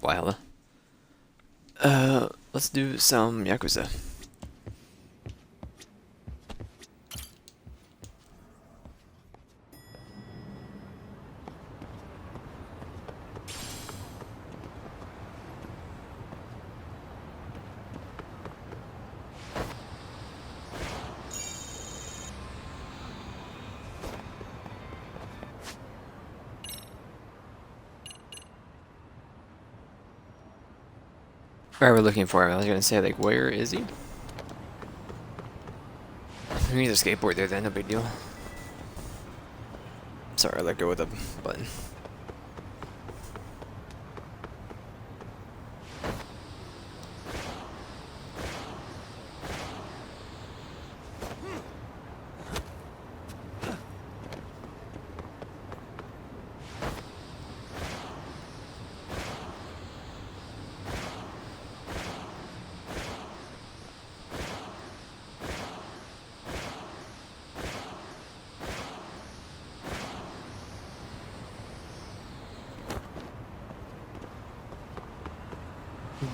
while. Let's do some Yakuza. Where are we looking for him? I was gonna say, like, where is he? He's a skateboard there then, no big deal. Sorry, I let go of the button.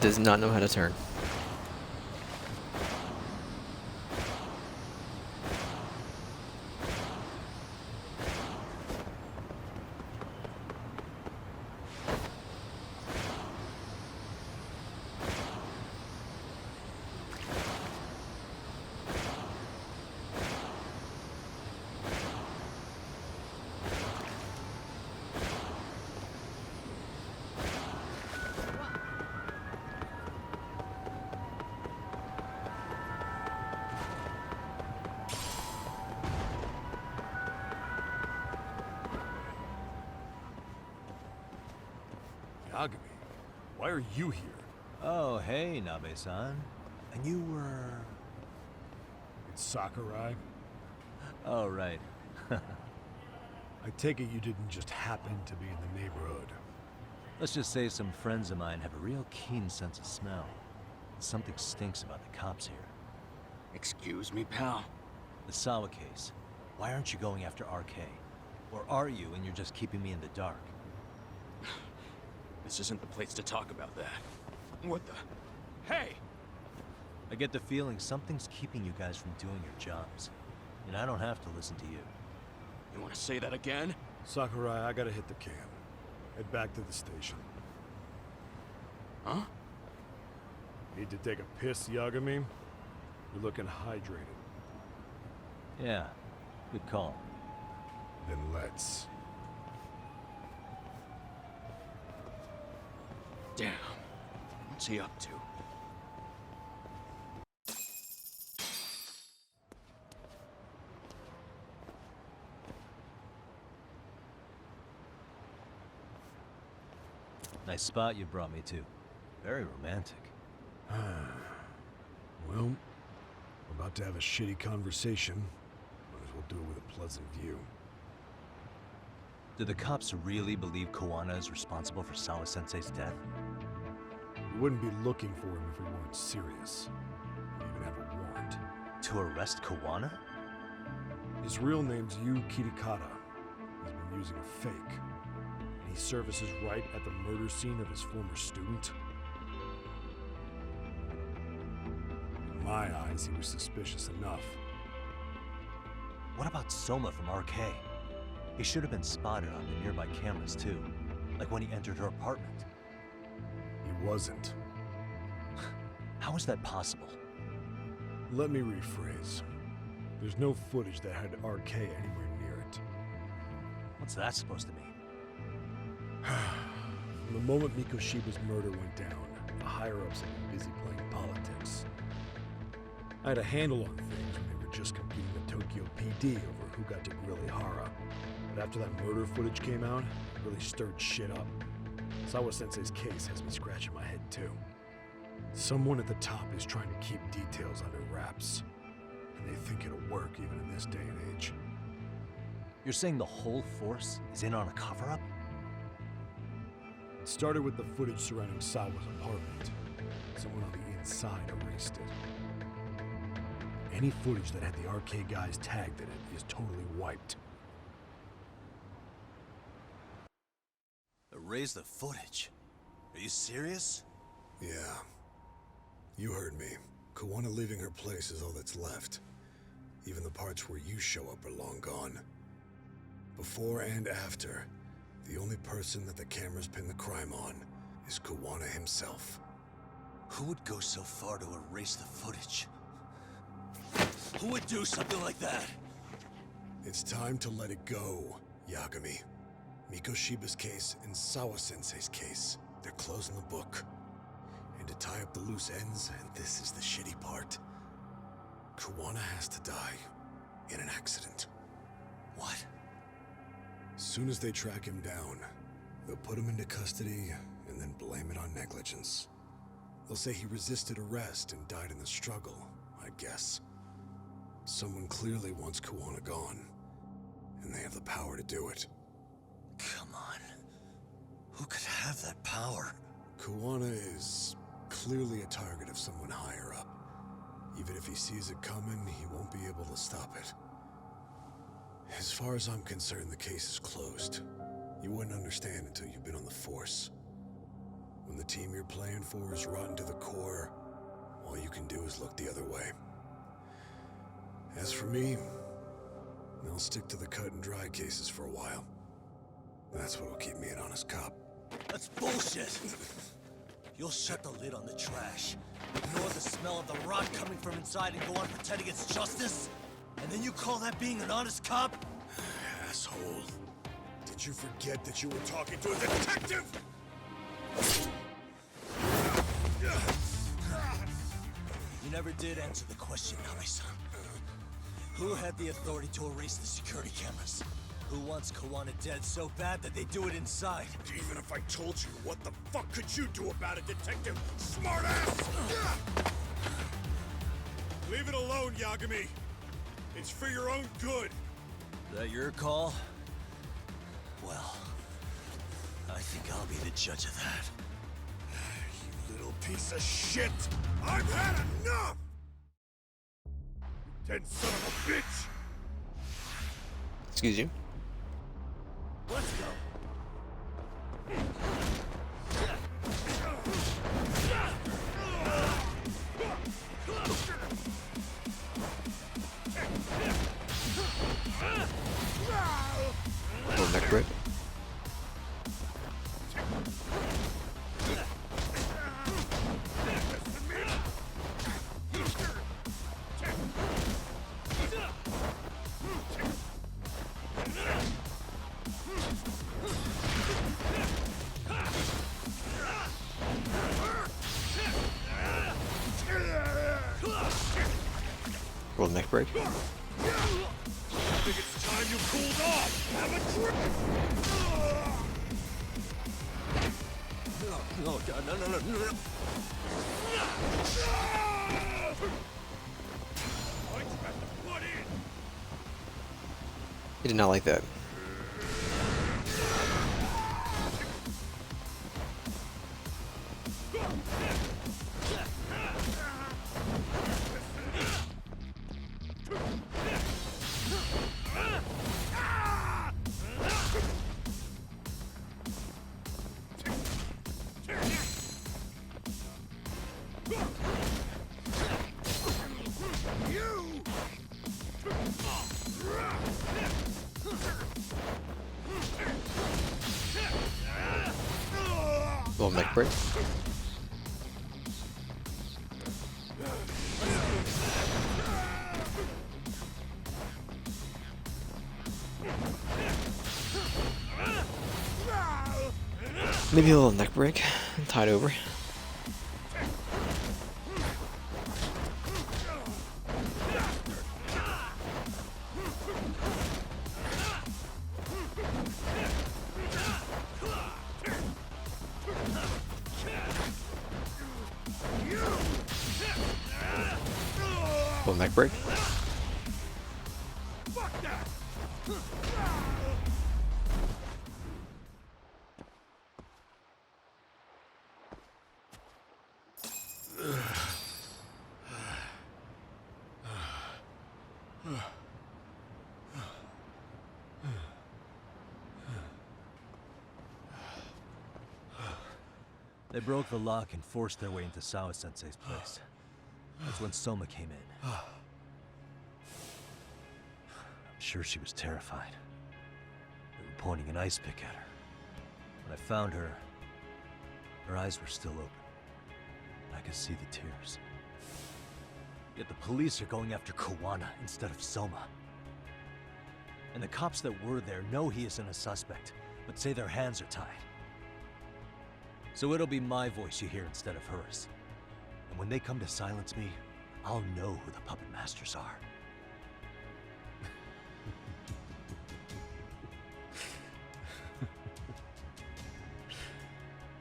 Does not know how to turn. Yagami, why are you here? Oh, hey, Nabe-san. And you were... It's Sakurai. Oh, right. I take it you didn't just happen to be in the neighborhood. Let's just say some friends of mine have a real keen sense of smell. Something stinks about the cops here. Excuse me, pal? The Sawa case. Why aren't you going after RK? Or are you, and you're just keeping me in the dark? This isn't the place to talk about that. What the... Hey! I get the feeling something's keeping you guys from doing your jobs. And I don't have to listen to you. You want to say that again? Sakurai, I gotta hit the can. Head back to the station. Huh? Need to take a piss, Yagami? You're looking hydrated. Yeah, good call. Then let's. Damn. What's he up to? Nice spot you brought me to. Very romantic. Well, we're about to have a shitty conversation. Might as well do it with a pleasant view. Do the cops really believe Kawana is responsible for Sawa-sensei's death? We wouldn't be looking for him if we weren't serious. We even have a warrant. To arrest Kawana? His real name's Yu Kitakata. He's been using a fake. And he services right at the murder scene of his former student. In my eyes, he was suspicious enough. What about Soma from RK? He should have been spotted on the nearby cameras too, like when he entered her apartment. He wasn't. How is that possible? Let me rephrase. There's no footage that had RK anywhere near it. What's that supposed to mean? From the moment Mikoshiba's murder went down, the higher-ups had been busy playing politics. I had a handle on things when they were just competing with Tokyo PD over who got to grill Ihara. But after that murder footage came out, it really stirred shit up. Sawa-sensei's case has me scratching my head too. Someone at the top is trying to keep details under wraps. And they think it'll work even in this day and age. You're saying the whole force is in on a cover-up? It started with the footage surrounding Sawa's apartment. Someone on the inside erased it. Any footage that had the RK guys tagged in it is totally wiped. Erase the footage. Are you serious? Yeah. You heard me. Kuwana leaving her place is all that's left. Even the parts where you show up are long gone. Before and after, the only person that the cameras pin the crime on is Kuwana himself. Who would go so far to erase the footage? Who would do something like that? It's time to let it go, Yagami. Mikoshiba's case and Sawa-sensei's case, they're closing the book. And to tie up the loose ends, and this is the shitty part, Kuwana has to die in an accident. What? Soon as they track him down, they'll put him into custody and then blame it on negligence. They'll say he resisted arrest and died in the struggle, I guess. Someone clearly wants Kuwana gone, and they have the power to do it. Come on. Who could have that power? Kuwana is clearly a target of someone higher up. Even if he sees it coming, he won't be able to stop it. As far as I'm concerned, the case is closed. You wouldn't understand until you've been on the force. When the team you're playing for is rotten to the core, all you can do is look the other way. As for me, I'll stick to the cut and dry cases for a while. That's what'll keep me an honest cop. That's bullshit! You'll shut the lid on the trash, ignore the smell of the rot coming from inside, and go on pretending it's justice? And then you call that being an honest cop? Asshole. Did you forget that you were talking to a detective? You never did answer the question, Nami-san. Who had the authority to erase the security cameras? Who wants Kuwana dead so bad that they do it inside? Even if I told you, what the fuck could you do about it, detective? Smartass! Leave it alone, Yagami. It's for your own good. Is that your call? Well, I think I'll be the judge of that. You little piece of shit! I've had enough! Dead son of a bitch! Excuse you. Let's go. Little neck break. Little neck break. I think it's time you cooled off! Have a drink! No, God, no. What you got to put in? He did not like that. Little neck break. Maybe a little neck break and tied over. Little neck break. Fuck that! They broke the lock and forced their way into Sawa-sensei's place. That's when Soma came in. I'm sure she was terrified. They were pointing an ice pick at her. When I found her, her eyes were still open. I could see the tears. Yet the police are going after Kawana instead of Soma. And the cops that were there know he isn't a suspect, but say their hands are tied. So it'll be my voice you hear instead of hers. And when they come to silence me, I'll know who the puppet masters are.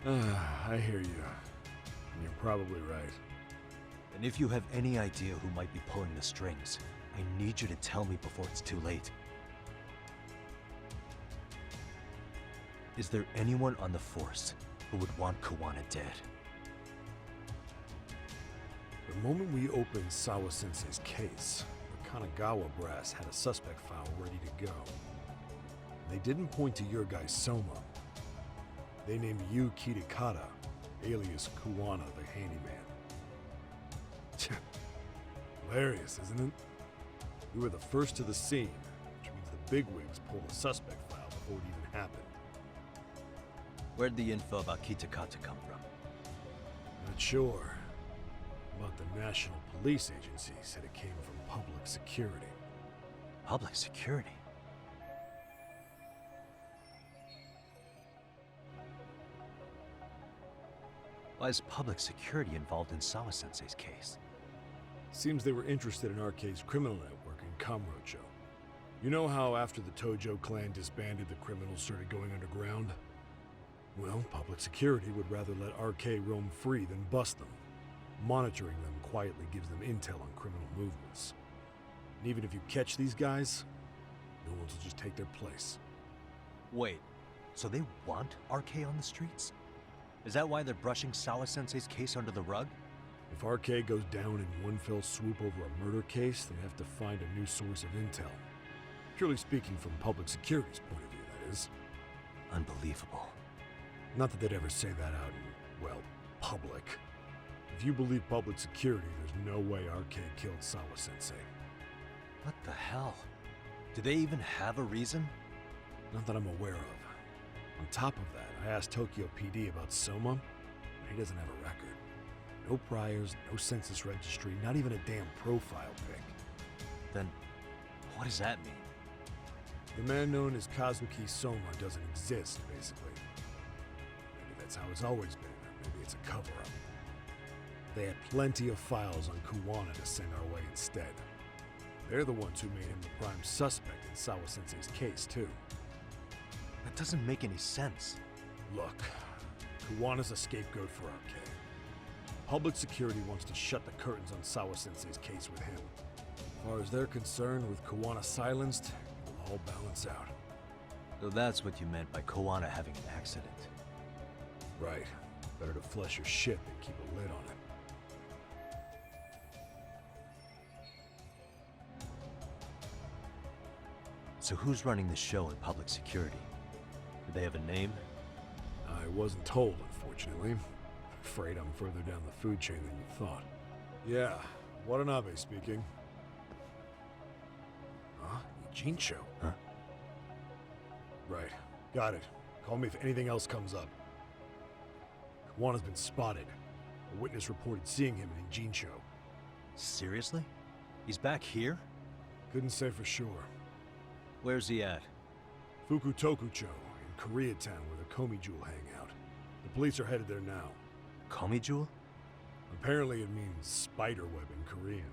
I hear you. You're probably right. And if you have any idea who might be pulling the strings, I need you to tell me before it's too late. Is there anyone on the force who would want Kawana dead? The moment we opened Sawa-sensei's case, the Kanagawa brass had a suspect file ready to go. They didn't point to your guy Soma. They named you Kitakata, alias Kawana the handyman. Hilarious, isn't it? We were the first to the scene, which means the bigwigs pulled a suspect file before it even happened. Where'd the info about Kitakata come from? Not sure. But the National Police Agency said it came from public security. Public security? Why is public security involved in Sawa-sensei's case? Seems they were interested in RK's criminal network in Kamurocho. You know how after the Tojo clan disbanded, the criminals started going underground? Well, public security would rather let RK roam free than bust them. Monitoring them quietly gives them intel on criminal movements. And even if you catch these guys, no ones will just take their place. Wait, so they want RK on the streets? Is that why they're brushing Sawa-sensei's case under the rug? If RK goes down in one fell swoop over a murder case, they have to find a new source of intel. Purely speaking, from public security's point of view, that is. Unbelievable. Not that they'd ever say that out in, well, public. If you believe public security, there's no way RK killed Sawa-sensei. What the hell? Do they even have a reason? Not that I'm aware of. On top of that, I asked Tokyo PD about Soma, and he doesn't have a record. No priors, no census registry, not even a damn profile pic. Then, what does that mean? The man known as Kazuki Soma doesn't exist, basically. Maybe that's how it's always been, or maybe it's a cover-up. They had plenty of files on Kawana to send our way instead. They're the ones who made him the prime suspect in Sawa-sensei's case, too. That doesn't make any sense. Look, Kawana's a scapegoat for RK. Public security wants to shut the curtains on Sawa-sensei's case with him. As far as they're concerned, with Kawana silenced, it'll all balance out. So that's what you meant by Kawana having an accident. Right. Better to flush your shit than keep a lid on it. So who's running the show in public security? Do they have a name? I wasn't told, unfortunately. Afraid I'm further down the food chain than you thought. Yeah, Watanabe speaking. Huh? Ijincho? Huh? Right. Got it. Call me if anything else comes up. Kawana's been spotted. A witness reported seeing him in Ijincho. Seriously? He's back here? Couldn't say for sure. Where's he at? Fukutokucho, in Koreatown, where the Komi Jewel hang out. The police are headed there now. Komi Jewel? Apparently it means spider web in Korean.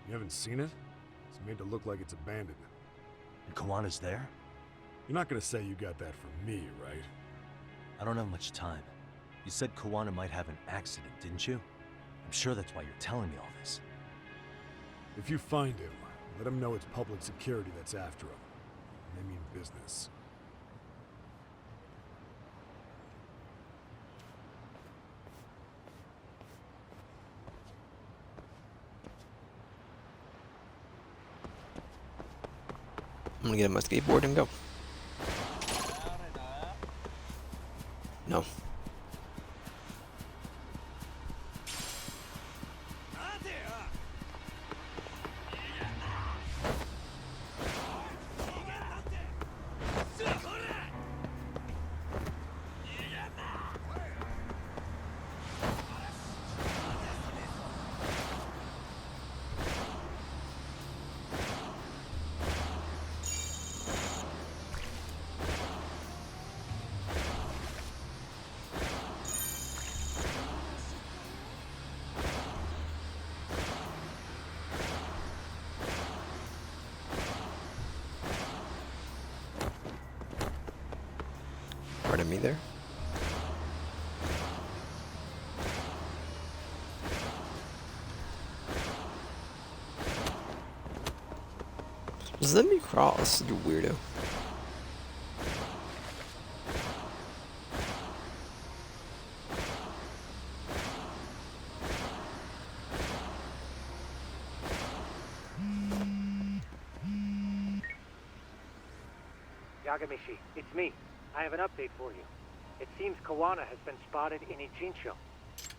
You haven't seen it? It's made to look like it's abandoned. And Kawana's there? You're not gonna say you got that from me, right? I don't have much time. You said Kawana might have an accident, didn't you? I'm sure that's why you're telling me all this. If you find him, let him know it's public security that's after him. They mean business. I'm gonna get on my skateboard and go. No. Pardon me there. Just let me cross, you weirdo. Yagamishi, it's me. I have an update for you. It seems Kawana has been spotted in Ichincho.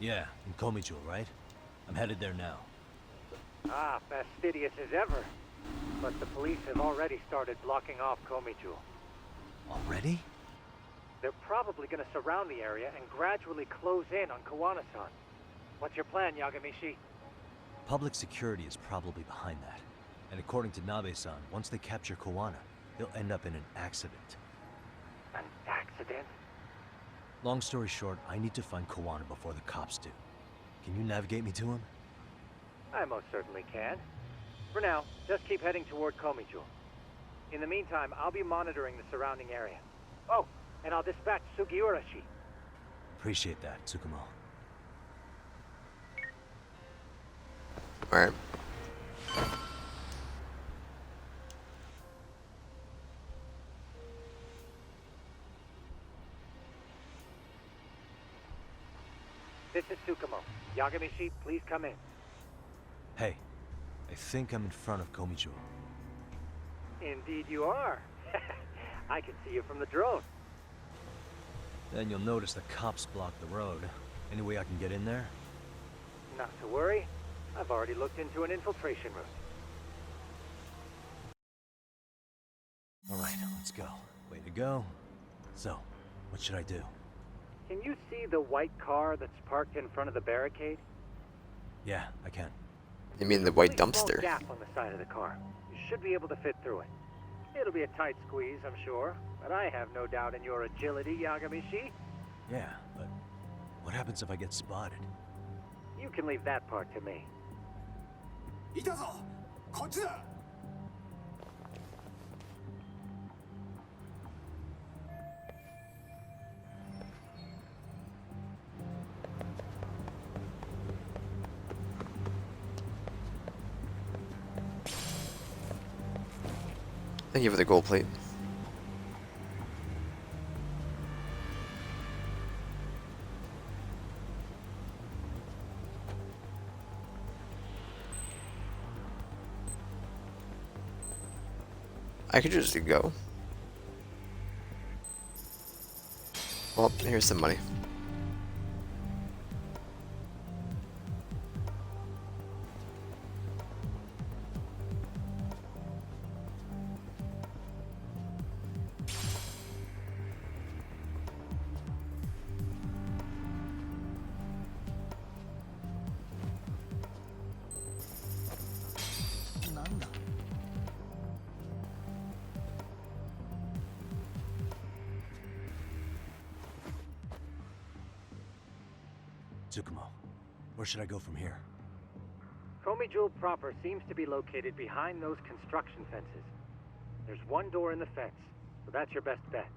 Yeah, in Komijo, right? I'm headed there now. Ah, fastidious as ever. But the police have already started blocking off Komijo. Already? They're probably going to surround the area and gradually close in on Kawana-san. What's your plan, Yagamishi? Public security is probably behind that. And according to Nabe-san, once they capture Kawana, they'll end up in an accident. An accident? Long story short, I need to find Kawana before the cops do. Can you navigate me to him? I most certainly can. For now, just keep heading toward Komijo. In the meantime, I'll be monitoring the surrounding area. Oh, and I'll dispatch Sugiurashi. Appreciate that, Tsukumo. Alright. This is Tsukumo. Yagamishi, please come in. Hey, I think I'm in front of Komijo. Indeed you are. I can see you from the drone. Then you'll notice the cops block the road. Any way I can get in there? Not to worry. I've already looked into an infiltration route. Alright, let's go. Way to go. So, what should I do? Can you see the white car that's parked in front of the barricade? Yeah, I can. You mean the white Really small dumpster? gap on the side of the car. You should be able to fit through it. It'll be a tight squeeze, I'm sure, but I have no doubt in your agility, Yagamishi. Yeah, but what happens if I get spotted? You can leave that part to me. いたぞこっちだ Thank you for the gold plate. I could just go. Well, here's some money. Tsukumo, where should I go from here? Komijo proper seems to be located behind those construction fences. There's one door in the fence, so that's your best bet.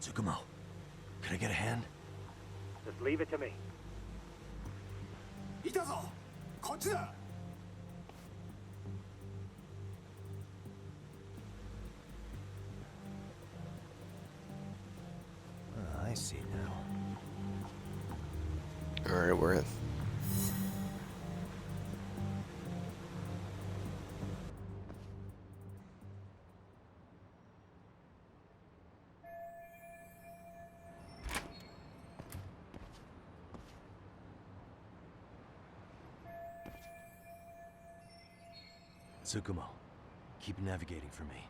Tsukumo, can I get a hand? Just leave it to me. いたぞこっちだ I see now. Alright, we're in. Tsukumo, keep navigating for me.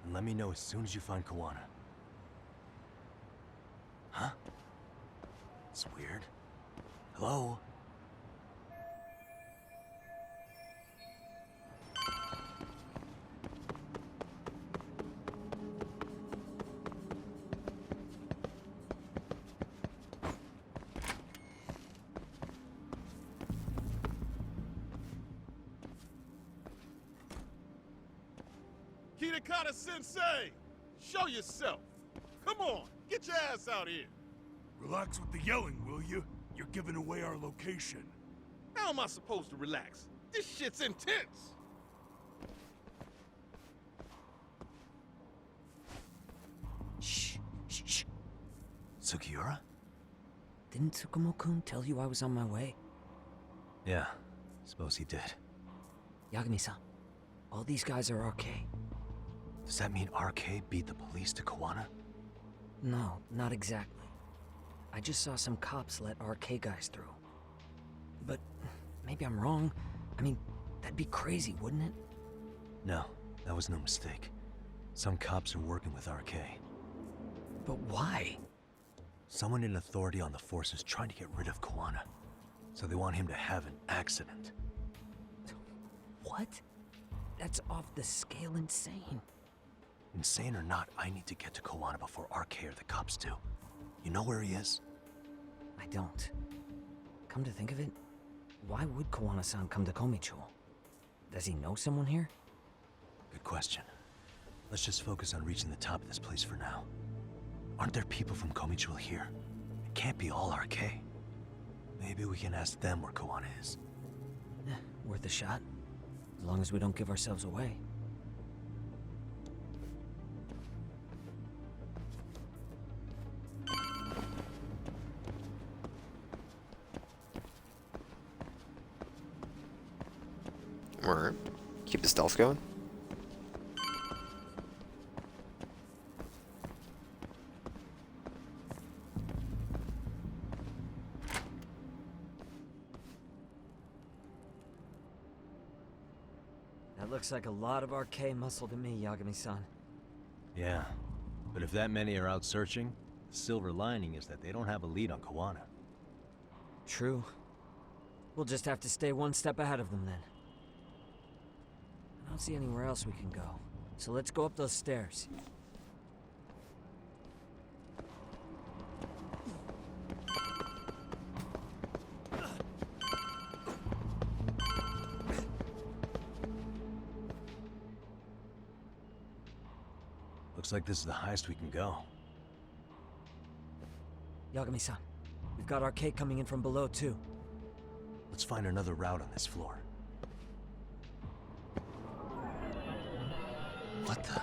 And let me know as soon as you find Kawana. Huh? That's weird. Hello? Kitakata Sensei! Show yourself! Come on, get your ass out here! Relax with the yelling, will you? You're giving away our location. How am I supposed to relax? This shit's intense! Shh, shh, shh. Sugiura? Didn't Tsukumo-kun tell you I was on my way? Yeah, suppose he did. Yagami-san, all these guys are RK. Does that mean RK beat the police to Kawana? No, not exactly. I just saw some cops let RK guys through. But maybe I'm wrong. I mean, that'd be crazy, wouldn't it? No, that was no mistake. Some cops are working with RK. But why? Someone in authority on the force is trying to get rid of Kawana. So they want him to have an accident. What? That's off the scale insane. Insane or not, I need to get to Kawana before RK or the cops do. You know where he is? I don't. Come to think of it, why would Kawana-san come to Komichou? Does he know someone here? Good question. Let's just focus on reaching the top of this place for now. Aren't there people from Komichou here? It can't be all RK. Maybe we can ask them where Kawana is. Worth a shot. As long as we don't give ourselves away. Or keep the stealth going. That looks like a lot of RK muscle to me, Yagami-san. Yeah, but if that many are out searching, the silver lining is that they don't have a lead on Kawana. True. We'll just have to stay one step ahead of them then. I don't see anywhere else we can go. So let's go up those stairs. Looks like this is the highest we can go. Yagami-san, we've got RK coming in from below too. Let's find another route on this floor. What the?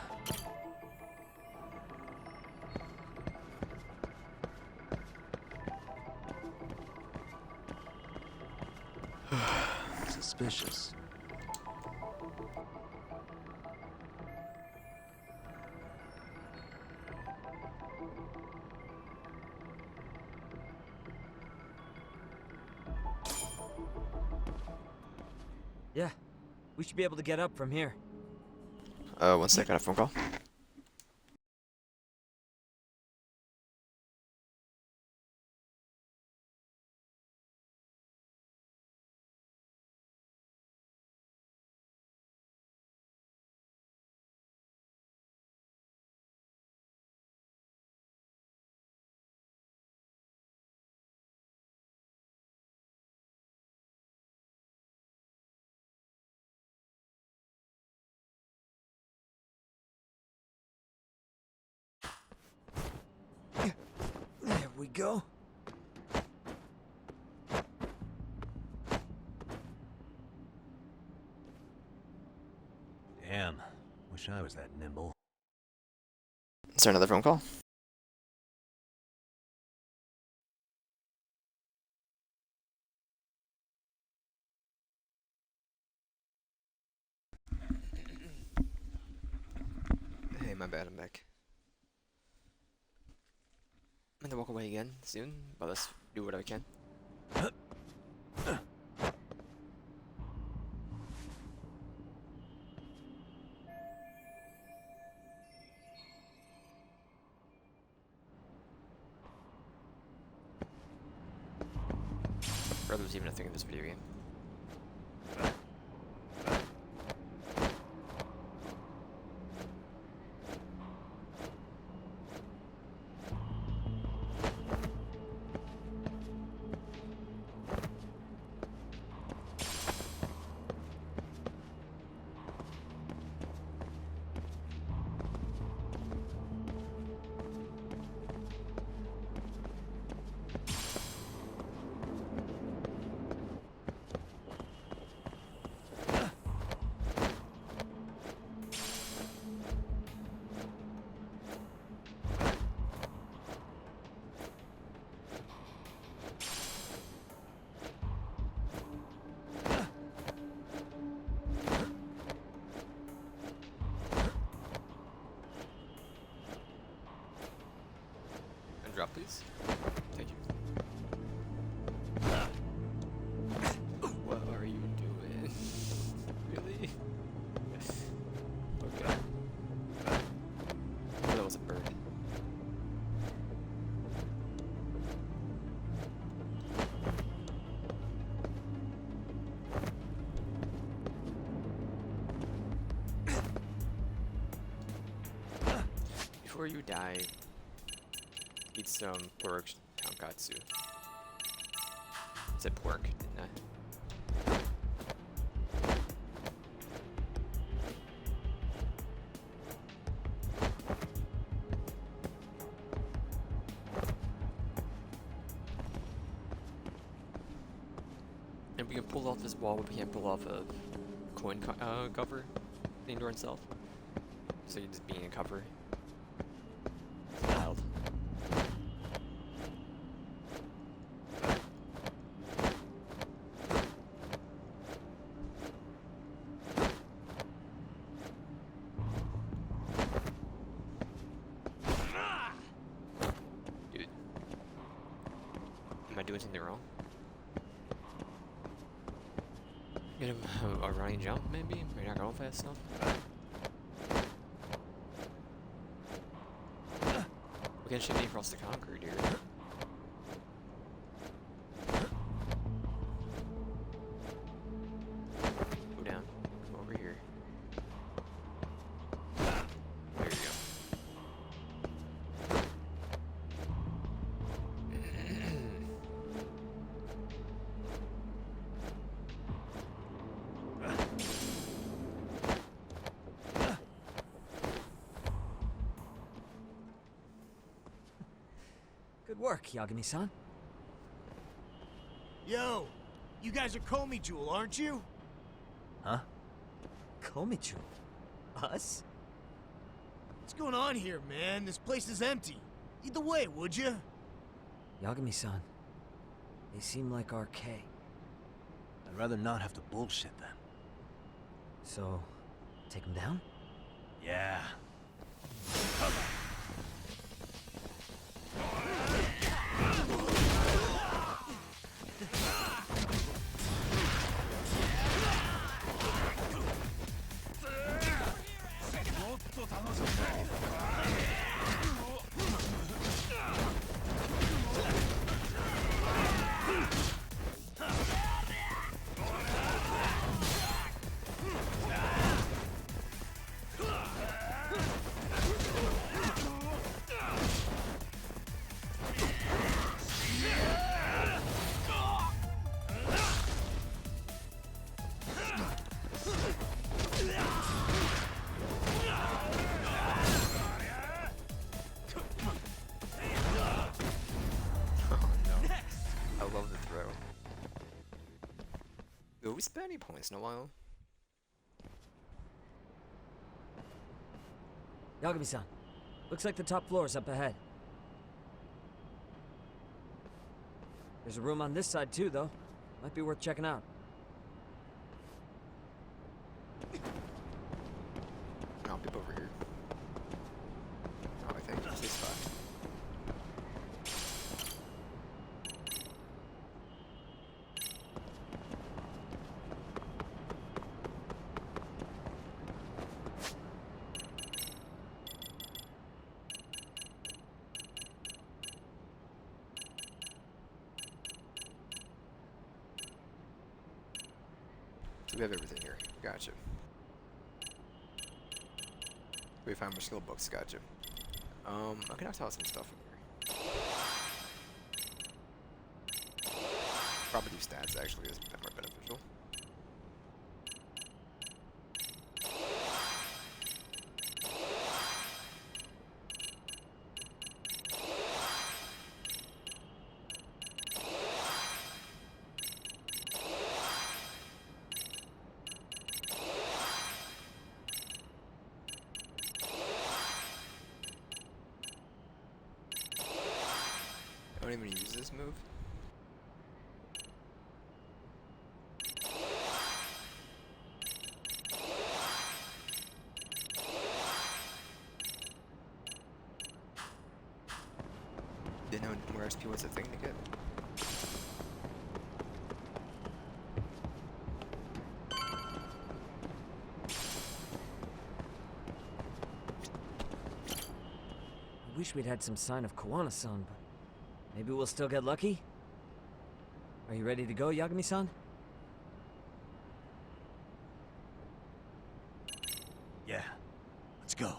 Suspicious. Yeah, we should be able to get up from here. 1 second, a phone call. There we go. Damn, wish I was that nimble. Is there another phone call? Hey, my bad, I'm back. I'm gonna walk away again soon, but let's do what I can. Or there's even a thing in this video game. Drop, please. Thank you. What are you doing? Really? Okay. Oh, that was a bird. Before you die, eat some pork tonkatsu. I said pork, didn't I? And we can pull off this wall, but we can't pull off a coin cover the indoor itself. So you just being a cover. It's wild. Dude. Am I doing something wrong? Get him a running jump, maybe? Maybe not going fast enough? We can shoot me across the concrete here. Go down. Come over here. There you go. Good work, Yagami-san. Yo, you guys are Comey Jewel, aren't you? Huh? Komichu. Us? What's going on here, man? This place is empty. Lead the way, would you? Yagami-san. They seem like RK. I'd rather not have to bullshit then. So, take them down? Yeah. Yo, we spent any points in a while. Yagami-san. Looks like the top floor is up ahead. There's a room on this side too, though. Might be worth checking out. I'll peep over here. Oh, I think it's this spot. We have everything here. Gotcha. We found more skill books. Gotcha. I can knock out some stuff in here. Property stats actually is more beneficial. I don't even use this move. Didn't know more XP was a thing to get. I wish we'd had some sign of Koana-san, but maybe we'll still get lucky? Are you ready to go, Yagami-san? Yeah, let's go.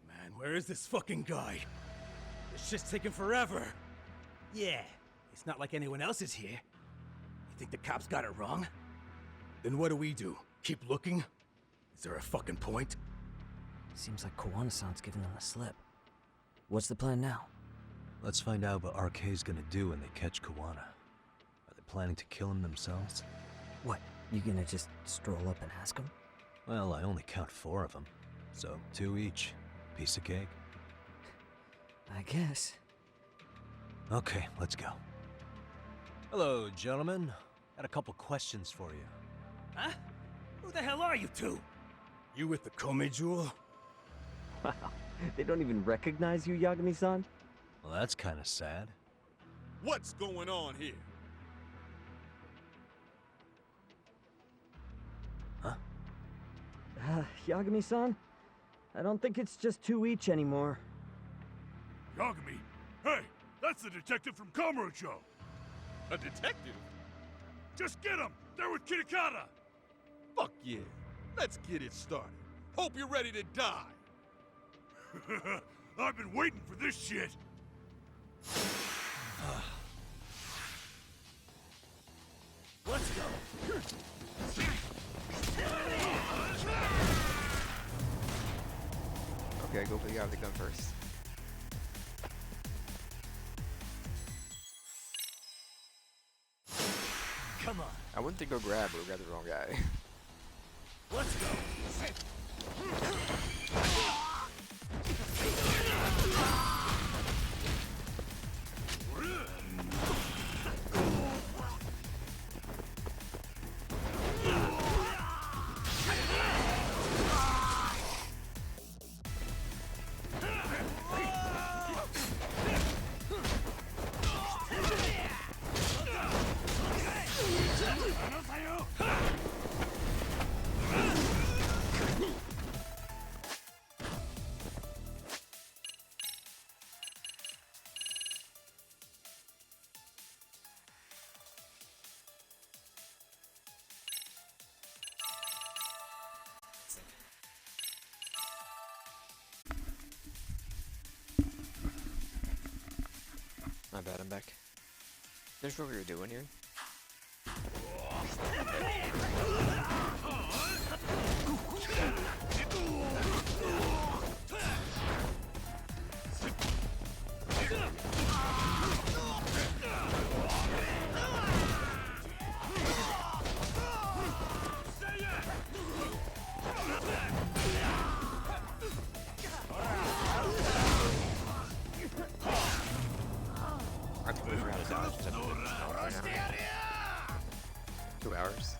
Man, where is this fucking guy? This shit's taking forever. Yeah, it's not like anyone else is here. You think the cops got it wrong? Then what do? Keep looking? Is there a fucking point? Seems like Koana-san's giving them the slip. What's the plan now? Let's find out what RK's gonna do when they catch Koana. Are they planning to kill him themselves? What, you gonna just stroll up and ask them? Well, I only count 4 of them, so 2 each. Piece of cake. I guess. Okay, let's go. Hello, gentlemen. Got a couple questions for you. Huh? Who the hell are you two? You with the Kome Jewel? Wow, they don't even recognize you, Yagami-san? Well, that's kind of sad. What's going on here? Huh? Yagami-san? I don't think it's just 2 each anymore. Yagami! Hey! That's the detective from Kamurocho! A detective? Just get him! They're with Kitakata! Fuck yeah. Let's get it started. Hope you're ready to die. I've been waiting for this shit! Let's go! Okay, go for the guy with the gun first. Come on, I wouldn't think go grab, but we grabbed the wrong guy. let's go! My bad, I'm back. There's what we were doing here. I completely forgot to dodge. 2 hours.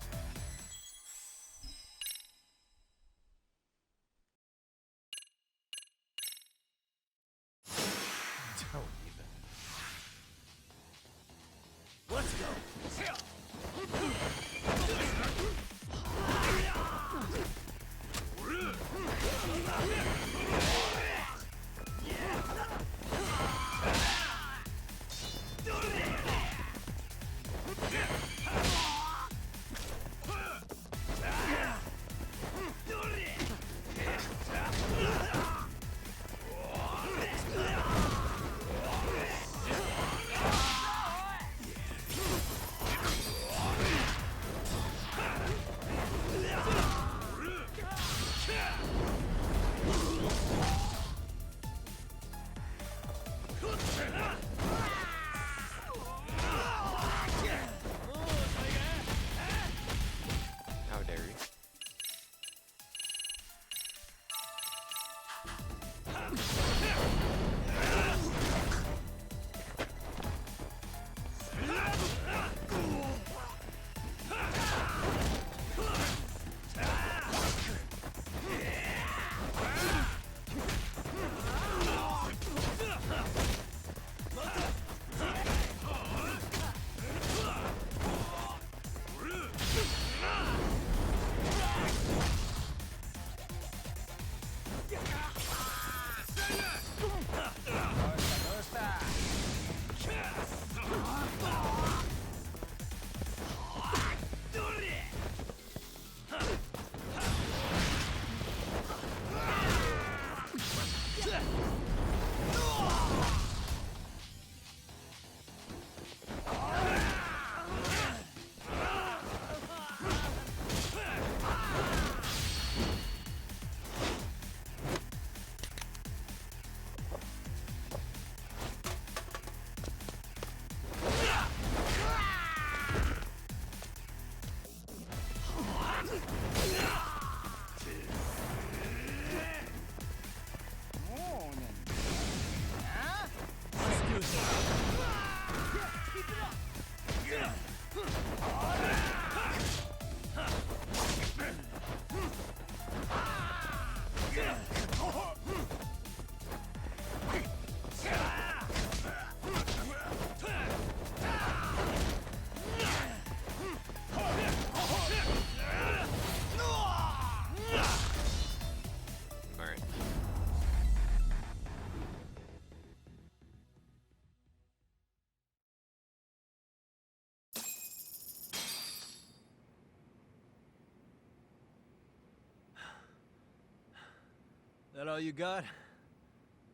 That all you got?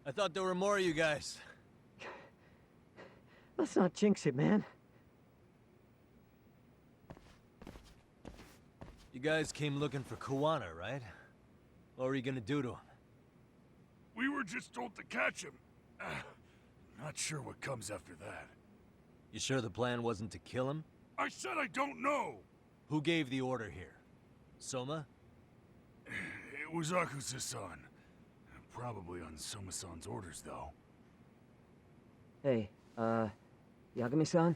I thought there were more of you guys. Let's not jinx it, man. You guys came looking for Kuwana, right? What were you gonna do to him? We were just told to catch him. Not sure what comes after that. You sure the plan wasn't to kill him? I said I don't know! Who gave the order here? Soma? It was Akusa-san. Probably on Soma-san's orders, though. Hey, Yagami-san?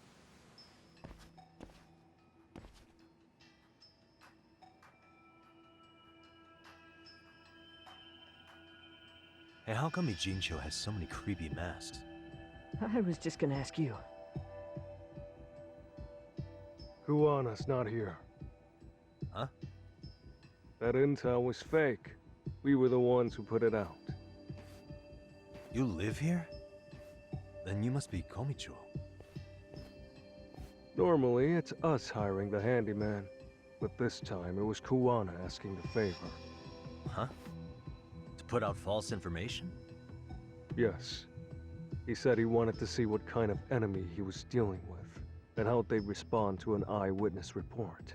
Hey, how come Ijincho has so many creepy masks? I was just gonna ask you. Kuwana's not here. Huh? That intel was fake. We were the ones who put it out. You live here? Then you must be Komicho. Normally, it's us hiring the handyman. But this time, it was Kuwana asking the favor. Huh? To put out false information? Yes. He said he wanted to see what kind of enemy he was dealing with, and how they'd respond to an eyewitness report.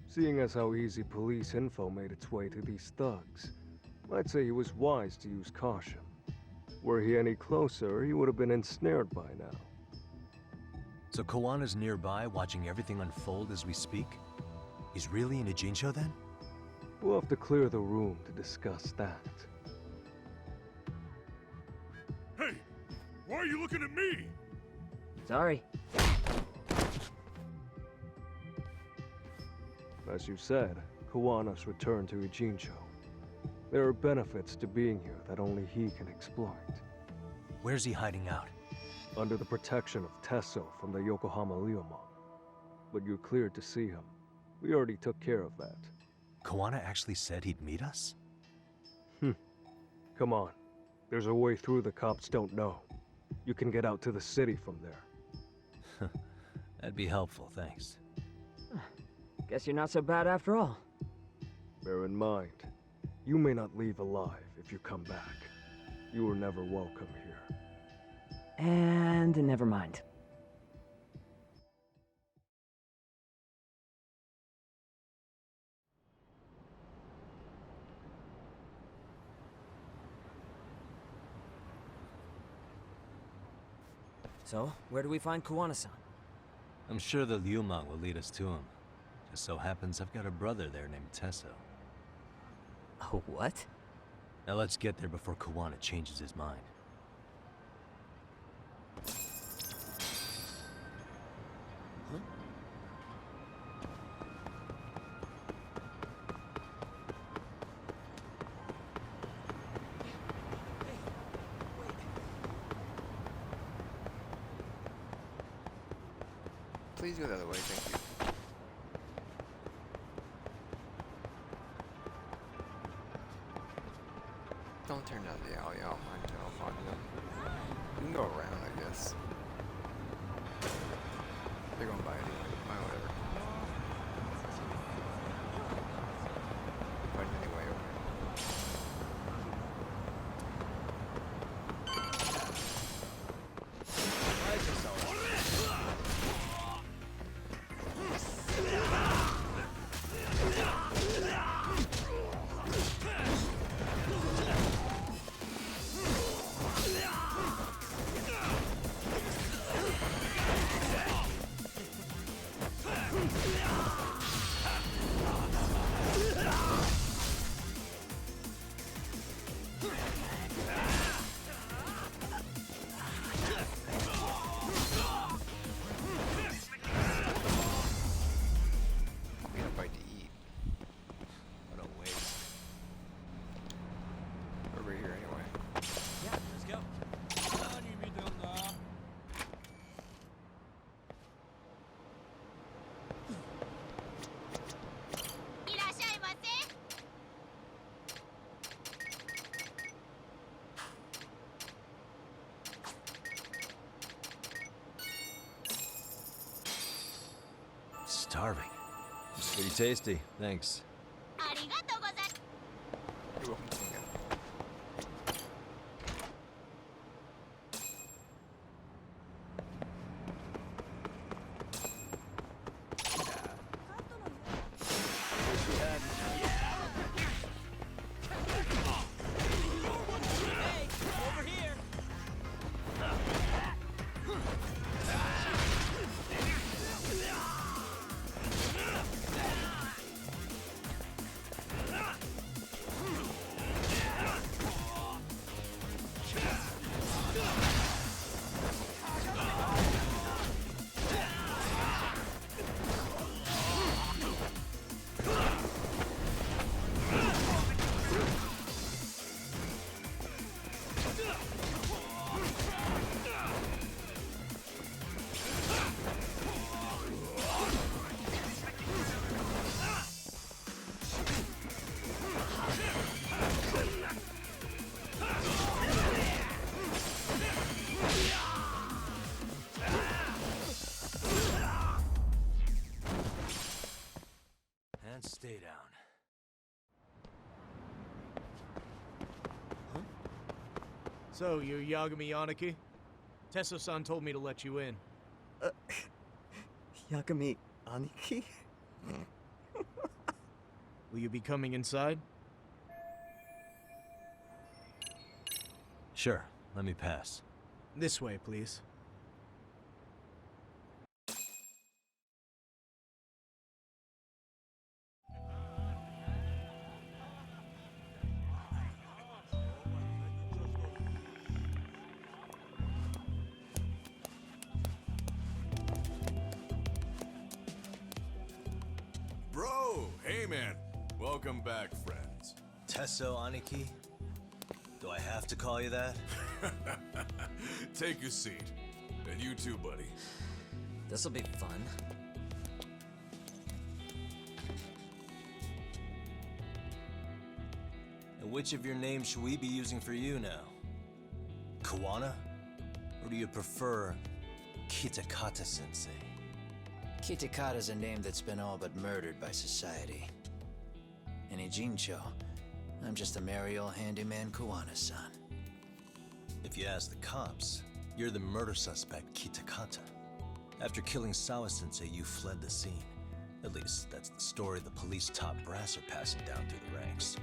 Seeing as how easy police info made its way to these thugs, I'd say he was wise to use caution. Were he any closer, he would have been ensnared by now. So Kawana's nearby, watching everything unfold as we speak? He's really in Ijincho then? We'll have to clear the room to discuss that. Hey! Why are you looking at me? Sorry. As you said, Kawana's returned to Ijincho. There are benefits to being here that only he can exploit. Where's he hiding out? Under the protection of Tesso from the Yokohama Ryomon. But you're cleared to see him. We already took care of that. Kawana actually said he'd meet us? Come on. There's a way through the cops don't know. You can get out to the city from there. That'd be helpful, thanks. Guess you're not so bad after all. Bear in mind, you may not leave alive if you come back. You were never welcome here. And never mind. So, where do we find Kuwana-san? I'm sure the Ryumon will lead us to him. Just so happens I've got a brother there named Tesso. Oh, what? Now let's get there before Kawana changes his mind. Please go the other way, thank you. Don't turn down the alley, I'll find them. You can go around, I guess. They're going by anyway, whatever. Find any way over. Starving. It's pretty tasty, thanks. You're welcome to again. So, you're Yagami Aniki? Tesso-san told me to let you in. Yagami Aniki? Will you be coming inside? Sure, let me pass. This way, please. Bro, hey man. Welcome back, friends. Tesso Aniki? Do I have to call you that? Take your seat. And you too, buddy. This'll be fun. And which of your names should we be using for you now? Kawana? Or do you prefer Kitakata-sensei? Kitakata's a name that's been all but murdered by society. And Ijincho, I'm just a merry old handyman Kawana-san. If you ask the cops, you're the murder suspect, Kitakata. After killing Sawa-sensei, you fled the scene. At least, that's the story the police top brass are passing down through the ranks.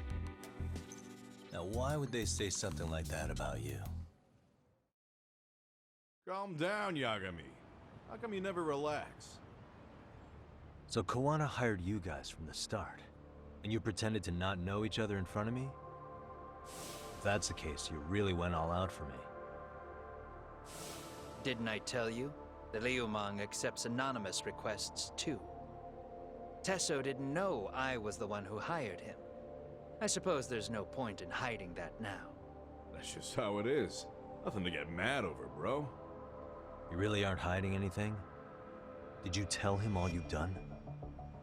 Now, why would they say something like that about you? Calm down, Yagami. How come you never relax? So Kawana hired you guys from the start, and you pretended to not know each other in front of me? If that's the case, you really went all out for me. Didn't I tell you? The Liumang accepts anonymous requests too. Tesso didn't know I was the one who hired him. I suppose there's no point in hiding that now. That's just how it is. Nothing to get mad over, bro. You really aren't hiding anything? Did you tell him all you've done?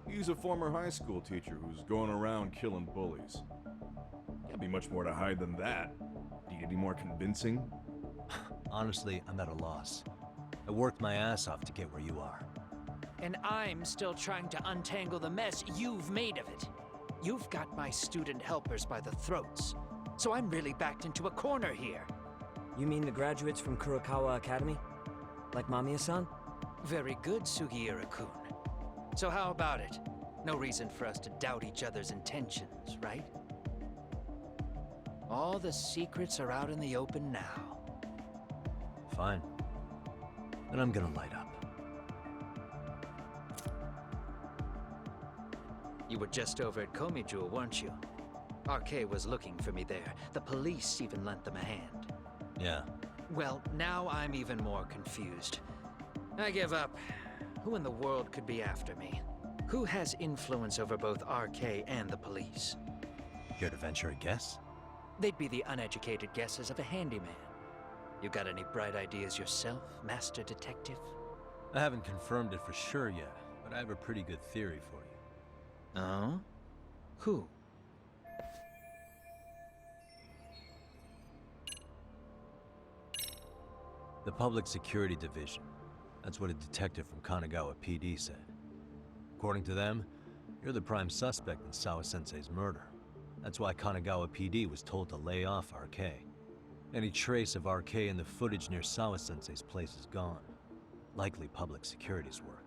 He's a former high school teacher who's going around killing bullies. Can't be much more to hide than that. Need any more convincing? Honestly, I'm at a loss. I worked my ass off to get where you are. And I'm still trying to untangle the mess you've made of it. You've got my student helpers by the throats, so I'm really backed into a corner here. You mean the graduates from Kurokawa Academy? Like Mamiya-san? Very good, Sugiura-kun. So how about it? No reason for us to doubt each other's intentions, right? All the secrets are out in the open now. Fine. Then I'm gonna light up. You were just over at Komijul, weren't you? RK was looking for me there. The police even lent them a hand. Yeah. Well, now I'm even more confused. I give up. Who in the world could be after me? Who has influence over both RK and the police? Care to venture a guess? They'd be the uneducated guesses of a handyman. You got any bright ideas yourself, Master Detective? I haven't confirmed it for sure yet, but I have a pretty good theory for you. Oh? Who? The Public Security Division. That's what a detective from Kanagawa PD said. According to them, you're the prime suspect in Sawa-sensei's murder. That's why Kanagawa PD was told to lay off RK. Any trace of RK in the footage near Sawa-sensei's place is gone. Likely public security's work.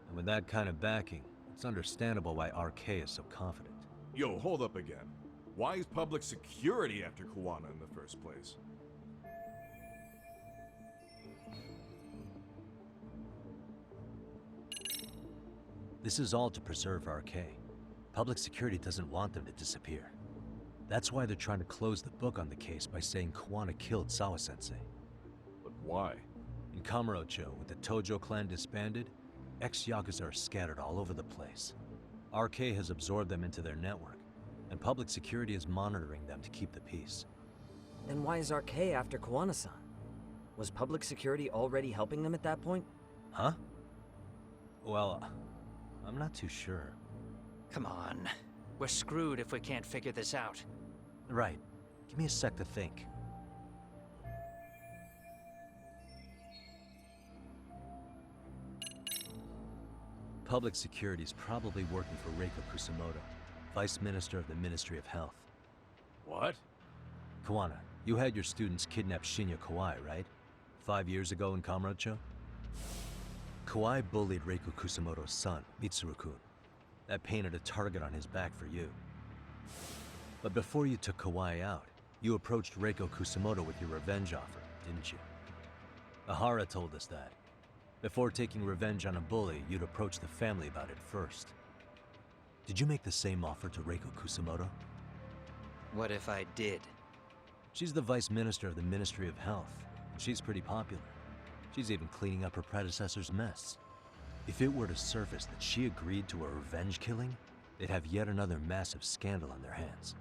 And with that kind of backing, it's understandable why RK is so confident. Yo, hold up again. Why is public security after Kawana in the first place? This is all to preserve RK. Public security doesn't want them to disappear. That's why they're trying to close the book on the case by saying Kawana killed Sawa-sensei. But why? In Kamurocho, with the Tojo clan disbanded, ex-Yakuza are scattered all over the place. RK has absorbed them into their network, and public security is monitoring them to keep the peace. Then why is RK after Kawana-san? Was public security already helping them at that point? Huh? Well, I'm not too sure. Come on. We're screwed if we can't figure this out. Right. Give me a sec to think. Public security is probably working for Reiko Kusamoto, Vice Minister of the Ministry of Health. What? Kawana, You had your students kidnap Shinya Kawai, right? 5 years ago in Kamurocho? Kawai bullied Reiko Kusamoto's son, Mitsuru-kun. That painted a target on his back for you. But before you took Kawai out, you approached Reiko Kusamoto with your revenge offer, didn't you? Ahara told us that. Before taking revenge on a bully, you'd approach the family about it first. Did you make the same offer to Reiko Kusamoto? What if I did? She's the vice minister of the Ministry of Health. She's pretty popular. She's even cleaning up her predecessor's mess. If it were to surface that she agreed to a revenge killing, they'd have yet another massive scandal on their hands.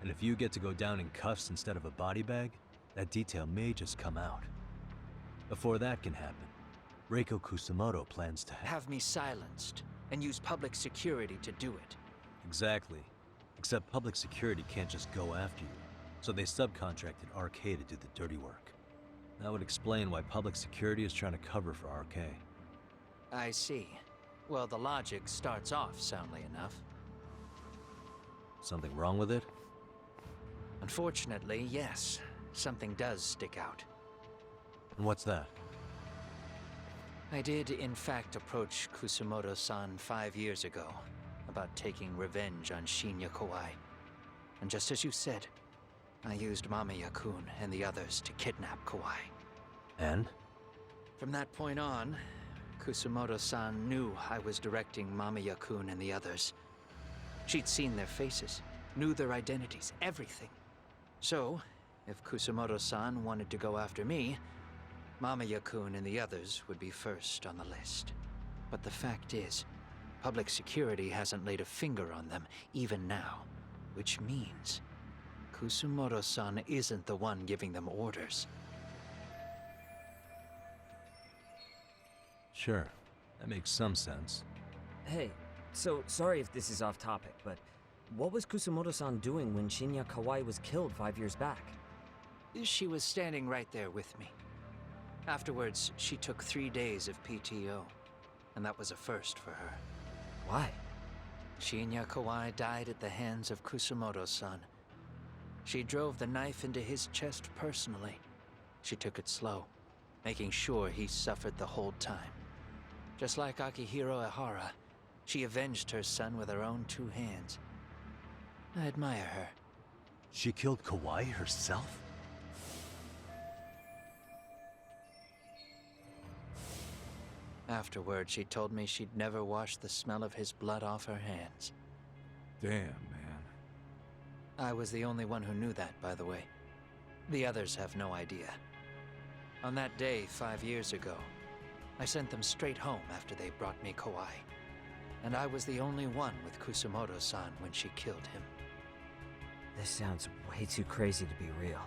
And if you get to go down in cuffs instead of a body bag, that detail may just come out. Before that can happen, Reiko Kusamoto plans to Have me silenced and use public security to do it. Exactly. Except public security can't just go after you, so they subcontracted RK to do the dirty work. That would explain why public security is trying to cover for RK. I see. Well, the logic starts off soundly enough. Something wrong with it? Unfortunately, yes. Something does stick out. And what's that? I did, in fact, approach Kusamoto-san 5 years ago about taking revenge on Shinya Kawai. And just as you said, I used Mamiya-kun and the others to kidnap Kawai. And? From that point on, Kusamoto-san knew I was directing Mamiya-kun and the others. She'd seen their faces, knew their identities, everything. So, if Kusamoto-san wanted to go after me, Mamiya-kun and the others would be first on the list. But the fact is, public security hasn't laid a finger on them, even now. Which means, Kusamoto-san isn't the one giving them orders. Sure, that makes some sense. Hey, so sorry if this is off topic, but what was Kusamoto-san doing when Shinya Kawai was killed 5 years back? She was standing right there with me. Afterwards, she took 3 days of PTO, and that was a first for her. Why? Shinya Kawai died at the hands of Kusamoto-san. She drove the knife into his chest personally. She took it slow, making sure he suffered the whole time. Just like Akihiro Ehara, she avenged her son with her own 2 hands. I admire her. She killed Kawai herself? Afterward, she told me she'd never wash the smell of his blood off her hands. Damn, man. I was the only one who knew that, by the way. The others have no idea. On that day, 5 years ago, I sent them straight home after they brought me Kawai. And I was the only one with Kusamoto-san when she killed him. This sounds way too crazy to be real.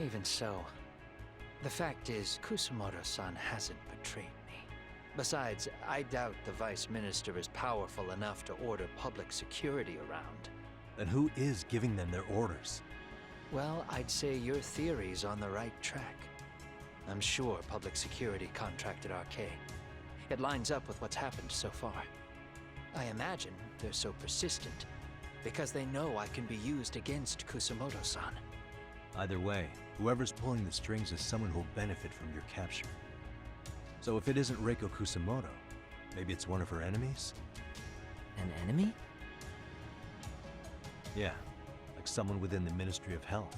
Even so, the fact is, Kusamoto-san hasn't betrayed me. Besides, I doubt the Vice Minister is powerful enough to order public security around. Then who is giving them their orders? Well, I'd say your theory's on the right track. I'm sure public security contracted RK. It lines up with what's happened so far. I imagine they're so persistent because they know I can be used against Kusamoto-san. Either way, whoever's pulling the strings is someone who'll benefit from your capture. So if it isn't Reiko Kusamoto, maybe it's one of her enemies? An enemy? Yeah, like someone within the Ministry of Health.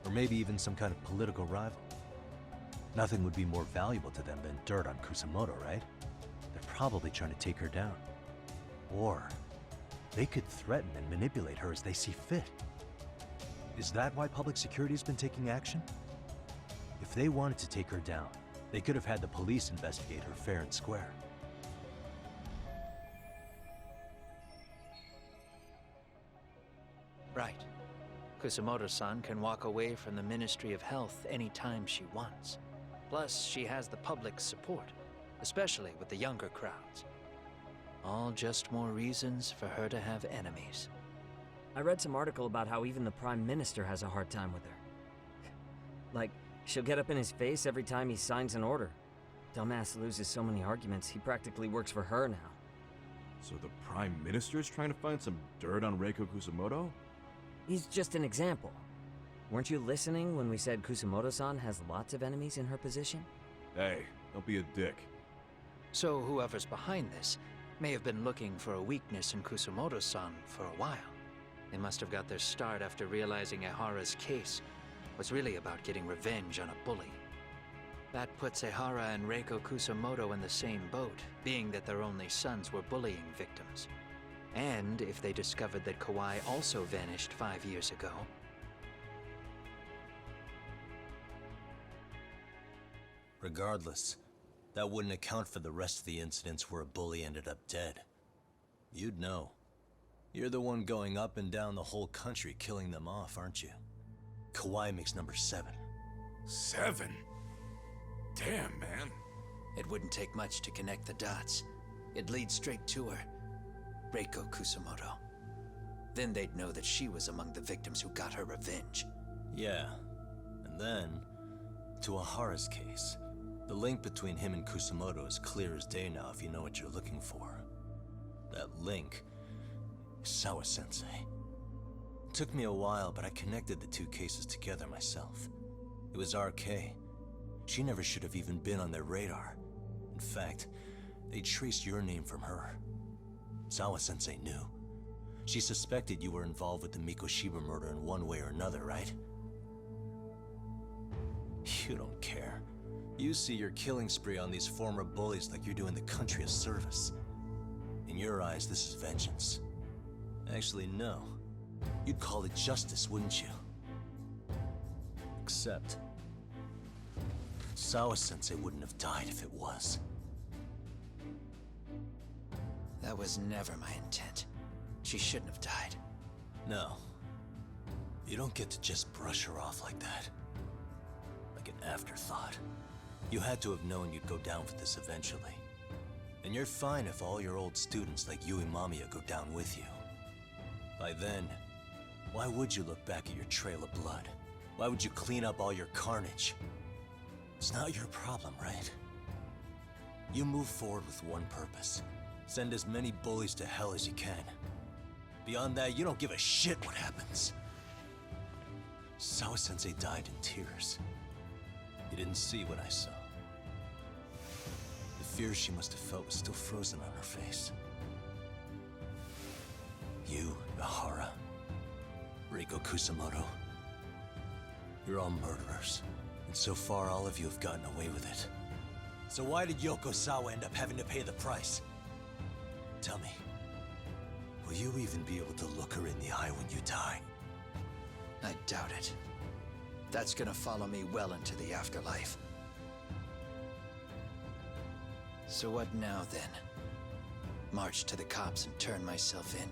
Or maybe even some kind of political rival. Nothing would be more valuable to them than dirt on Kusamoto, right? They're probably trying to take her down. Or they could threaten and manipulate her as they see fit. Is that why public security's been taking action? If they wanted to take her down, they could have had the police investigate her fair and square. Right. Kusamoto-san can walk away from the Ministry of Health anytime she wants. Plus, she has the public's support, especially with the younger crowds. All just more reasons for her to have enemies. I read some article about how even the Prime Minister has a hard time with her. Like, she'll get up in his face every time he signs an order. Dumbass loses so many arguments, he practically works for her now. So the Prime Minister's trying to find some dirt on Reiko Kusamoto? He's just an example. Weren't you listening when we said Kusamoto-san has lots of enemies in her position? Hey, don't be a dick. So whoever's behind this may have been looking for a weakness in Kusamoto-san for a while. They must have got their start after realizing Ehara's case was really about getting revenge on a bully. That puts Ehara and Reiko Kusamoto in the same boat, being that their only sons were bullying victims. And if they discovered that Kawai also vanished 5 years ago... Regardless, that wouldn't account for the rest of the incidents where a bully ended up dead. You'd know. You're the one going up and down the whole country killing them off, aren't you? Kawai makes number 7. 7? Damn, man. It wouldn't take much to connect the dots. It'd lead straight to her. Reiko Kusamoto. Then they'd know that she was among the victims who got her revenge. Yeah. And then, to Ehara's case. The link between him and Kusamoto is clear as day now if you know what you're looking for. That link is Sawa-sensei. It took me a while, but I connected the two cases together myself. It was RK. She never should have even been on their radar. In fact, they traced your name from her. Sawa-sensei knew. She suspected you were involved with the Mikoshiba murder in one way or another, right? You don't care. You see your killing spree on these former bullies like you're doing the country a service. In your eyes, this is vengeance. Actually, no. You'd call it justice, wouldn't you? Except... Sawa-sensei wouldn't have died if it was. That was never my intent. She shouldn't have died. No. You don't get to just brush her off like that. Like an afterthought. You had to have known you'd go down for this eventually. And you're fine if all your old students like Yui Mamiya go down with you. By then, why would you look back at your trail of blood? Why would you clean up all your carnage? It's not your problem, right? You move forward with one purpose. Send as many bullies to hell as you can. Beyond that, you don't give a shit what happens. Sawa-sensei died in tears. You didn't see what I saw. The fear she must have felt was still frozen on her face. You, Ehara, Reiko Kusamoto, you're all murderers. And so far, all of you have gotten away with it. So why did Yoko Sawa end up having to pay the price? Tell me, will you even be able to look her in the eye when you die? I doubt it. That's gonna follow me well into the afterlife. So what now, then? March to the cops and turn myself in?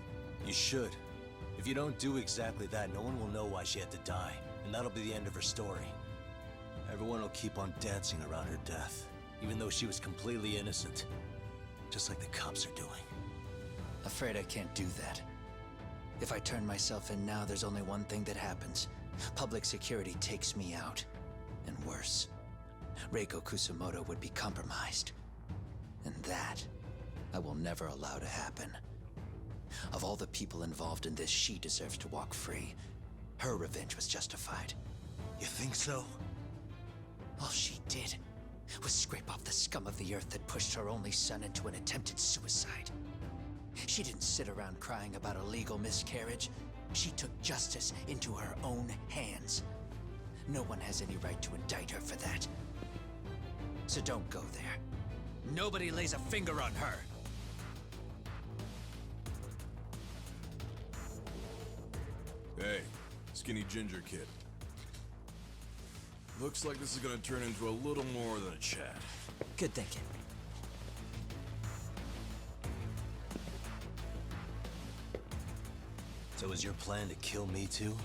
You should. If you don't do exactly that, no one will know why she had to die, and that'll be the end of her story. Everyone will keep on dancing around her death, even though she was completely innocent. Just like the cops are doing. Afraid I can't do that. If I turn myself in now, there's only one thing that happens. Public security takes me out. And worse, Reiko Kusamoto would be compromised. And that, I will never allow to happen. Of all the people involved in this, she deserves to walk free. Her revenge was justified. You think so? All she did was scrape off the scum of the earth that pushed her only son into an attempted suicide. She didn't sit around crying about a legal miscarriage. She took justice into her own hands. No one has any right to indict her for that. So don't go there. Nobody lays a finger on her. Hey, skinny ginger kid. Looks like this is gonna turn into a little more than a chat. Good thinking. So is your plan to kill me too?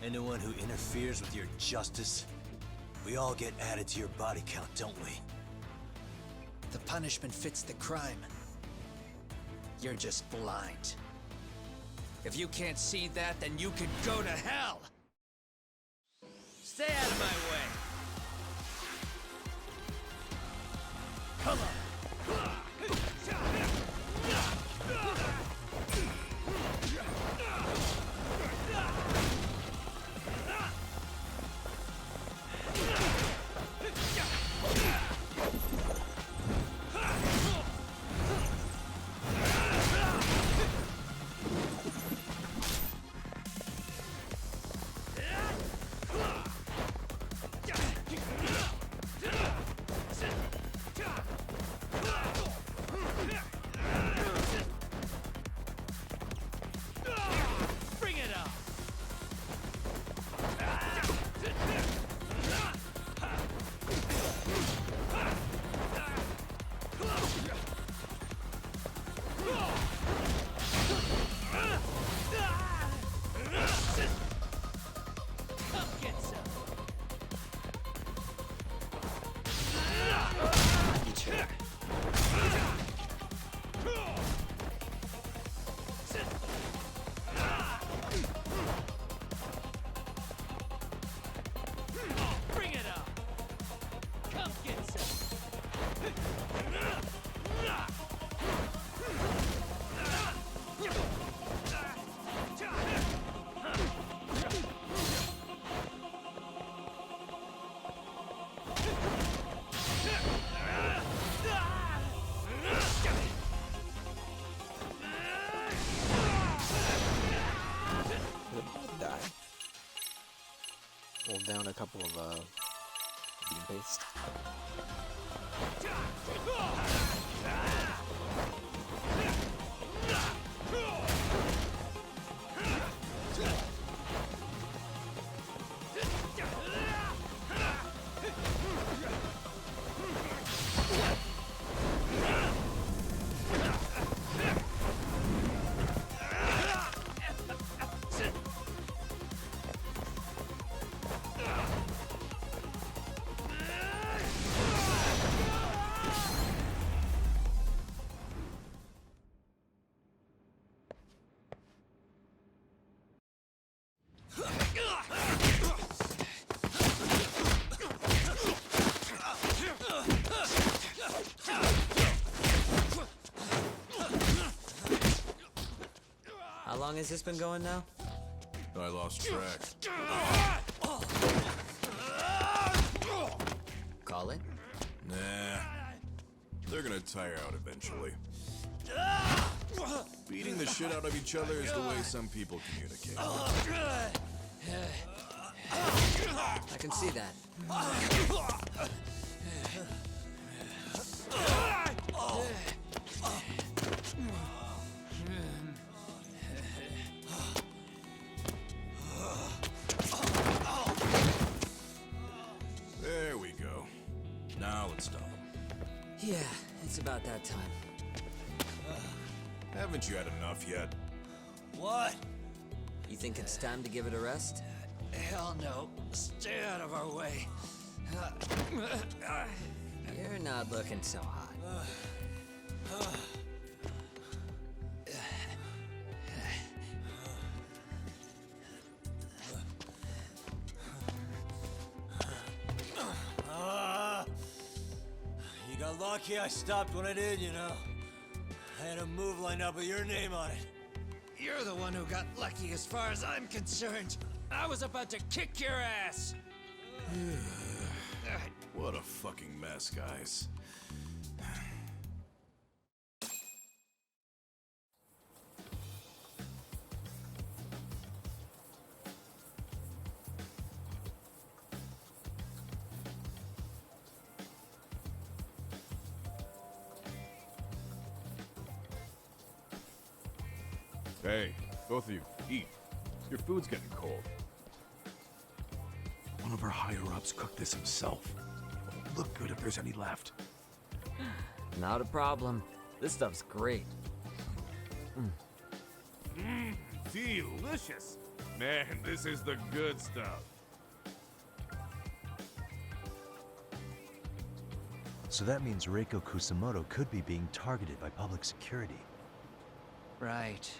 Anyone who interferes with your justice, we all get added to your body count, don't we? The punishment fits the crime. You're just blind. If you can't see that, then you can go to hell! Stay out of my way! Come on! Hold down a couple of bean paste. How long has this been going now? I lost track. Call it? Nah. They're gonna tire out eventually. Beating the shit out of each other is the way some people communicate. I can see that. There we go. Now let's stop them. Yeah, it's about that time. Haven't you had enough yet? What? You think it's time to give it a rest? Hell no. Stay out of our way. You're not looking so hot. You got lucky I stopped when I did, you know. I had a move lined up with your name on it. You're the one who got lucky as far as I'm concerned. I was about to kick your ass. What a fucking mess, guys. Hey, both of you, eat. Your food's getting cold. One of our higher-ups cooked this himself. It'll look good if there's any left. Not a problem. This stuff's great. Delicious. Man, this is the good stuff. So that means Reiko Kusamoto could be being targeted by public security. Right.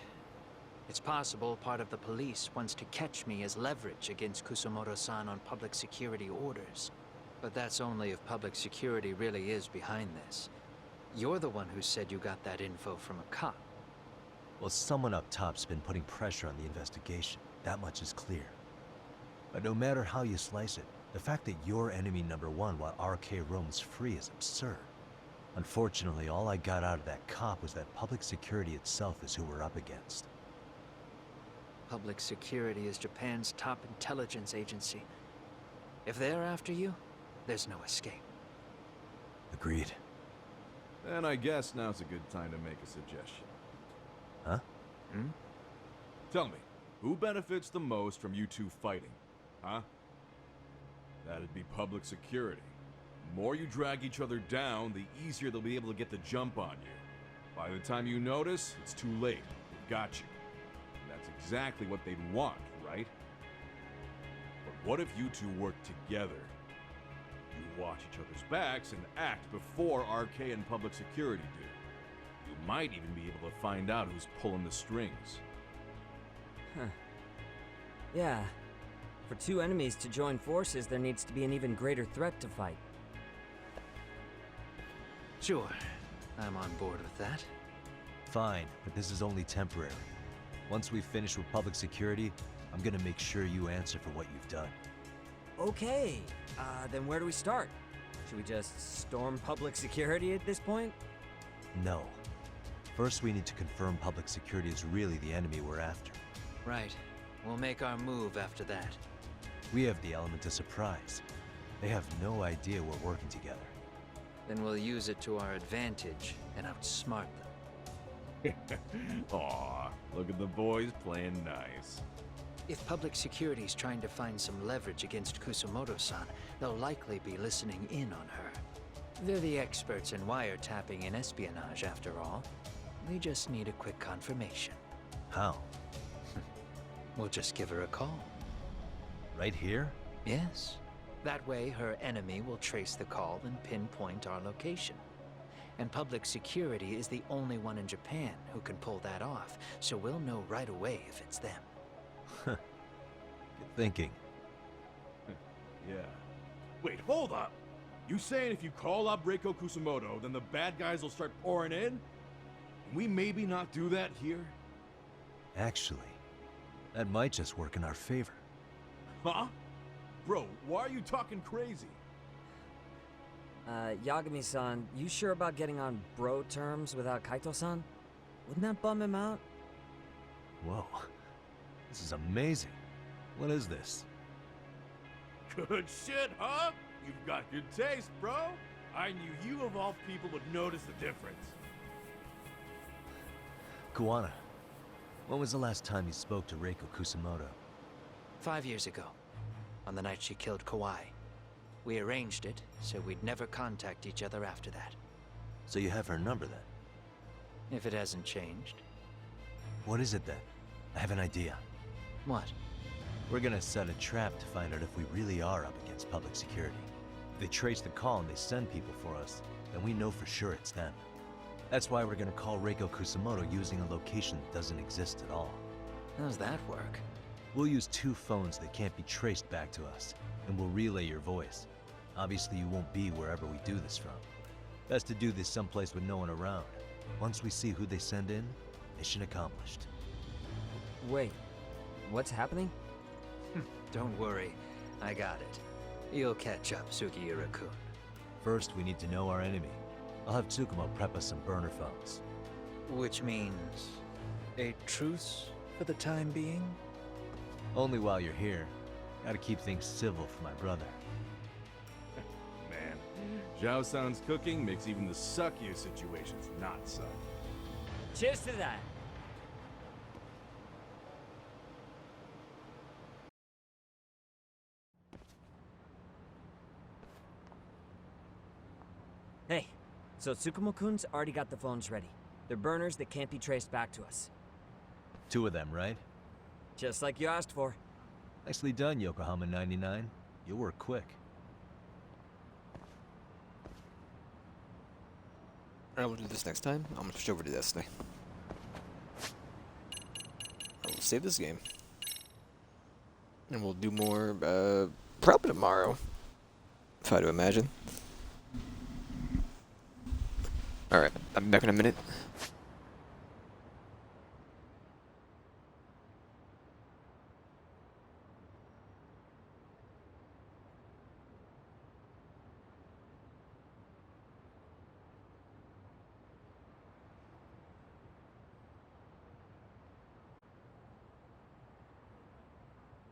It's possible part of the police wants to catch me as leverage against Kusamoto-san on public security orders. But that's only if public security really is behind this. You're the one who said you got that info from a cop. Well, someone up top's been putting pressure on the investigation. That much is clear. But no matter how you slice it, the fact that you're enemy number one while RK roams free is absurd. Unfortunately, all I got out of that cop was that public security itself is who we're up against. Public security is Japan's top intelligence agency. If they're after you, there's no escape. Agreed. And I guess now's a good time to make a suggestion. Huh? Tell me, who benefits the most from you two fighting? Huh? That'd be public security. The more you drag each other down, the easier they'll be able to get the jump on you. By the time you notice, it's too late. They've got you. And that's exactly what they'd want, right? But what if you two work together? You watch each other's backs and act before RK and public security do. You might even be able to find out who's pulling the strings. Huh. Yeah. For two enemies to join forces, there needs to be an even greater threat to fight. Sure. I'm on board with that. Fine, but this is only temporary. Once we finish with public security, I'm gonna make sure you answer for what you've done. Okay. Then where do we start? Should we just storm public security at this point? No. First, we need to confirm public security is really the enemy we're after. Right. We'll make our move after that. We have the element of surprise. They have no idea we're working together. Then we'll use it to our advantage and outsmart them. Aw, look at the boys playing nice. If public security's trying to find some leverage against Kusumoto-san, they'll likely be listening in on her. They're the experts in wiretapping and espionage, after all. We just need a quick confirmation. How? We'll just give her a call. Right here? Yes. That way, her enemy will trace the call and pinpoint our location. And public security is the only one in Japan who can pull that off, so we'll know right away if it's them. Good thinking. Yeah. Wait, hold up! You saying if you call up Reiko Kusumoto, then the bad guys will start pouring in? Can we maybe not do that here? Actually, that might just work in our favor. Huh? Bro, why are you talking crazy? Yagami-san, you sure about getting on bro terms without Kaito-san? Wouldn't that bum him out? Whoa. This is amazing. What is this? Good shit, huh? You've got good taste, bro. I knew you of all people would notice the difference. Kuwana, when was the last time you spoke to Reiko Kusumoto? 5 years ago, on the night she killed Kawai. We arranged it, so we'd never contact each other after that. So you have her number then? If it hasn't changed. What is it then? I have an idea. What? We're gonna set a trap to find out if we really are up against public security. If they trace the call and they send people for us, then we know for sure it's them. That's why we're gonna call Reiko Kusumoto using a location that doesn't exist at all. How's that work? We'll use 2 phones that can't be traced back to us, and we'll relay your voice. Obviously you won't be wherever we do this from. Best to do this someplace with no one around. Once we see who they send in, mission accomplished. Wait, what's happening? Don't worry, I got it. You'll catch up, Sugiura-kun. First, we need to know our enemy. I'll have Tsukumo prep us some burner phones. Which means a truce for the time being? Only while you're here. Gotta keep things civil for my brother. Man, Zhao-san's cooking makes even the suckiest situations not suck. Cheers to that! Hey, so Tsukumo-kun's already got the phones ready. They're burners that can't be traced back to us. 2 of them, right? Just like you asked for. Nicely done, Yokohama 99. You'll work quick. Alright, we'll do this next time. I'm gonna switch over to Destiny. I will save this game. And we'll do more, probably tomorrow. If I do imagine. Alright, I'll be back in a minute.